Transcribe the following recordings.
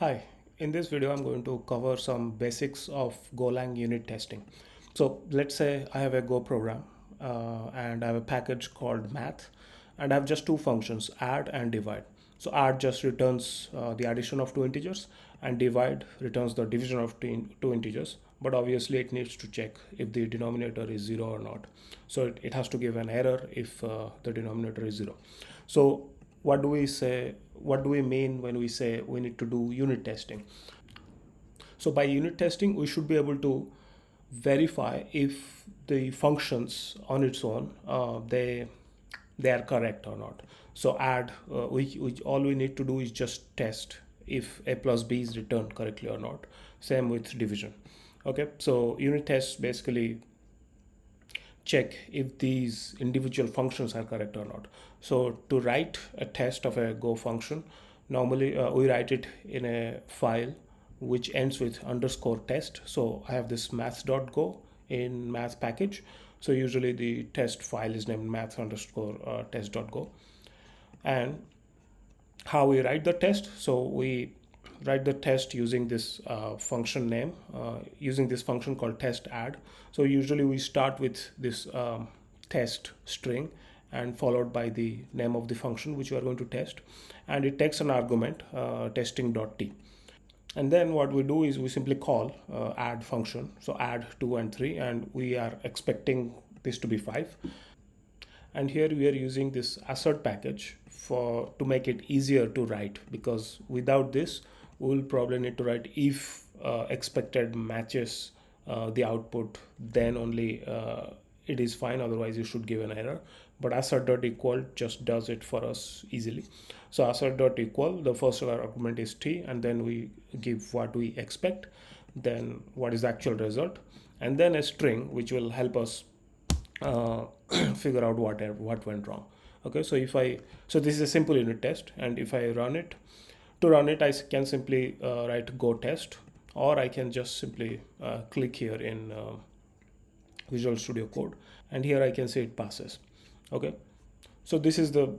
Hi, in this video I'm going to cover some basics of Golang unit testing. So let's say I have a Go program and I have a package called math and I have just two functions, add and divide. So add just returns the addition of two integers and divide returns the division of two integers, but obviously it needs to check if the denominator is 0 or not. So it has to give an error if the denominator is 0. So what do we say? What do we mean when we say we need to do unit testing? So by unit testing, we should be able to verify if the functions on its own they are correct or not. So add we all we need to do is just test if a plus b is returned correctly or not. Same with division. Okay, so unit tests basically check if these individual functions are correct or not. So to write a test of a Go function, normally we write it in a file which ends with underscore test. So I have this math.go in math package. So usually the test file is named math underscore test.go. And how we write the test? So we write the test using this function name, using this function called TestAdd. So usually we start with this test string and followed by the name of the function which we are going to test, and it takes an argument testing.T. And then what we do is we simply call add function, so add 2 and 3, and we are expecting this to be 5. And here we are using this assert package for to make it easier to write, because without this we will probably need to write if expected matches the output, then only it is fine, otherwise you should give an error. But assert.Equal just does it for us easily. So assert.Equal, the first argument is t, and then we give what we expect, then what is the actual result, and then a string which will help us uh, figure out what went wrong. Okay, so so this is a simple unit test, and if I run it, to run it I can simply write go test, or I can just simply click here in Visual Studio Code, and here I can say it passes. Okay, so this is the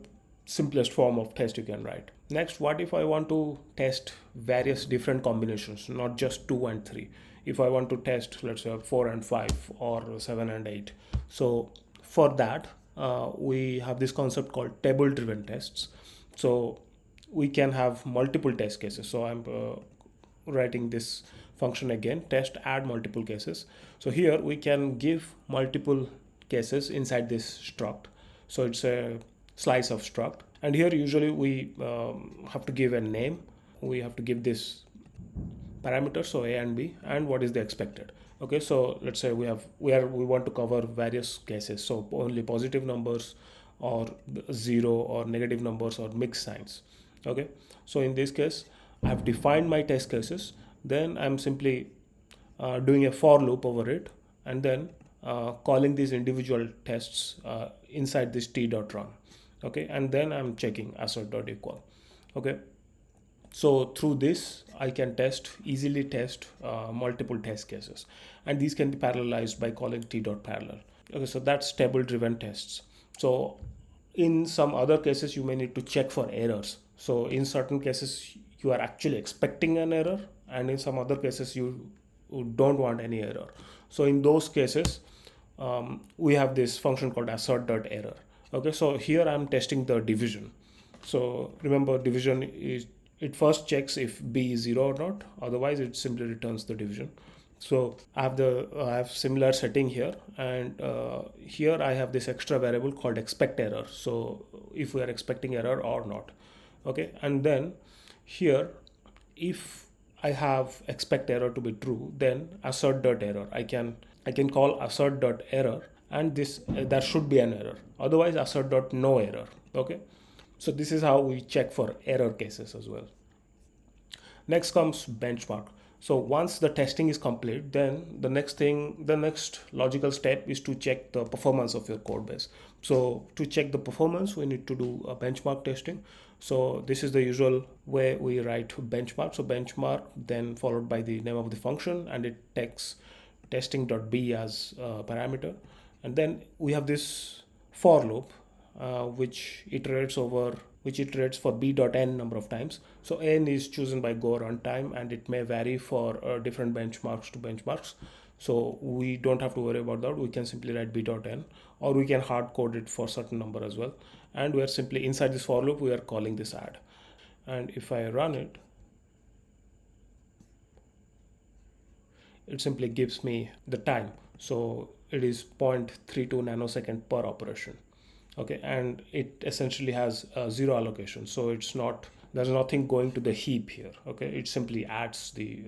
simplest form of test you can write. Next, what if I want to test various different combinations, not just 2 and 3? If I want to test, let's say 4 and 5 or 7 and 8. So for that, we have this concept called table driven tests. So we can have multiple test cases. So I'm writing this function again, TestAddMultipleCases. So here we can give multiple cases inside this struct. So it's a slice of struct, and here usually we have to give a name. We have to give this parameters, so a and b, and what is the expected. Okay, so let's say we want to cover various cases, so only positive numbers or 0 or negative numbers or mixed signs. Okay, so in this case I have defined my test cases, then I'm simply doing a for loop over it, and then calling these individual tests inside this t.run. Okay, and then I'm checking assert.Equal. Okay, so through this I can easily test multiple test cases, and these can be parallelized by calling t.parallel. Okay, so that's table driven tests. So in some other cases you may need to check for errors. So in certain cases you are actually expecting an error, and in some other cases you don't want any error. So in those cases we have this function called assert.error. Okay, so here I'm testing the division. So remember, division is, it first checks if b is 0 or not, otherwise it simply returns the division. So I have similar setting here, and here I have this extra variable called expect error, so if we are expecting error or not. Okay, and then here if I have expect error to be true, then assert.error, I can call assert.error, and this there should be an error, otherwise assert.no error. Okay, so this is how we check for error cases as well. Next comes benchmark. So once the testing is complete, then the next logical step is to check the performance of your code base. So to check the performance, we need to do a benchmark testing. So this is the usual way we write benchmark. So benchmark, then followed by the name of the function, and it takes testing.b as a parameter. And then we have this for loop, which iterates over which iterates for b.n number of times. So n is chosen by Go runtime, and it may vary for different benchmarks to benchmarks. So we don't have to worry about that. We can simply write b.n, or we can hard code it for certain number as well. And we are simply inside this for loop, we are calling this add. And if I run it, it simply gives me the time. So it is 0.32 nanosecond per operation. Okay, and it essentially has zero allocation, so it's not, there's nothing going to the heap here. Okay, it simply adds the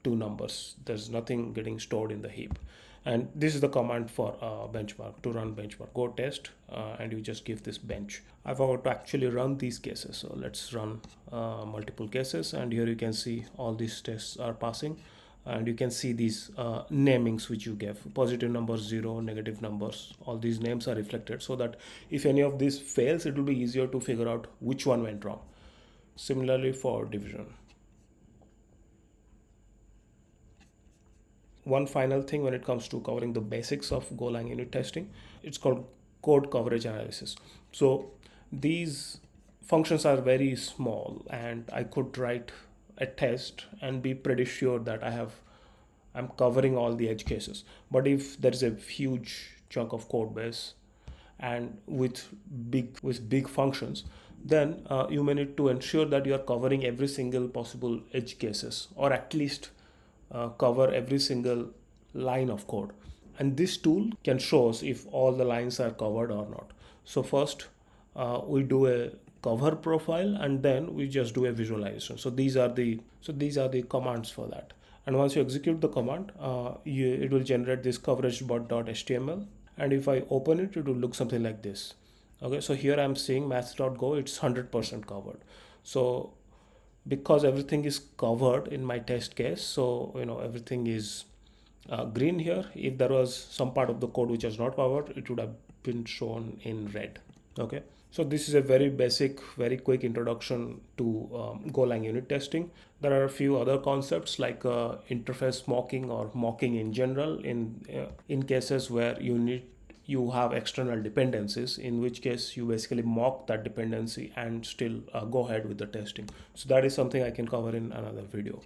two numbers. There's nothing getting stored in the heap. And this is the command for benchmark, to run benchmark. Go test, and you just give this bench. I forgot to actually run these cases, so let's run multiple cases, and here you can see all these tests are passing. And you can see these namings which you gave: positive numbers, 0, negative numbers. All these names are reflected, so that if any of these fails, it will be easier to figure out which one went wrong. Similarly for division. One final thing when it comes to covering the basics of Golang unit testing, it's called code coverage analysis. So these functions are very small, and I could write a test and be pretty sure that I'm covering all the edge cases. But if there is a huge chunk of code base and with big functions, then you may need to ensure that you are covering every single possible edge cases, or at least cover every single line of code. And this tool can show us if all the lines are covered or not. So first we do a cover profile, and then we just do a visualization. So these are the commands for that. And once you execute the command, it will generate this coverage bot.html. And if I open it, it will look something like this. Okay, so here I'm seeing math.go, it's 100% covered. So because everything is covered in my test case, so everything is green here. If there was some part of the code which was not covered, it would have been shown in red. Okay, so this is a very basic, very quick introduction to Golang unit testing. There are a few other concepts like interface mocking, or mocking in general, in cases where you have external dependencies, in which case you basically mock that dependency and still go ahead with the testing. So that is something I can cover in another video.